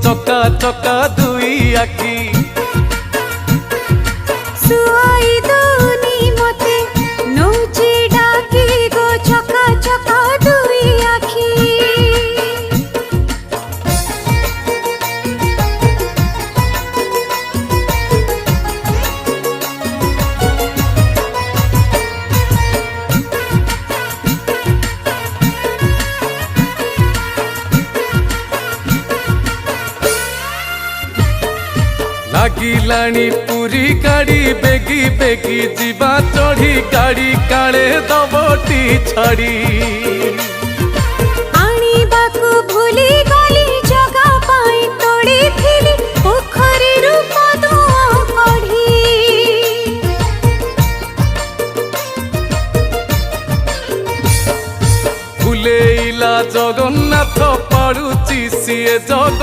चका चका दुई आखी सुआई दौनी मते नौची डाकी गो चका चका दुई आखी लागिलाणी पूरी गाड़ी बेगी बेगी जीवा चढ़ी गाड़ी काले दबटी छड़ी आनिबाकु भूली गली जगा पाई तोड़ी थिली पोखरी रूप दुआ कढ़ी फुलेइला जगन्नाथ पड़ुची सीए जगत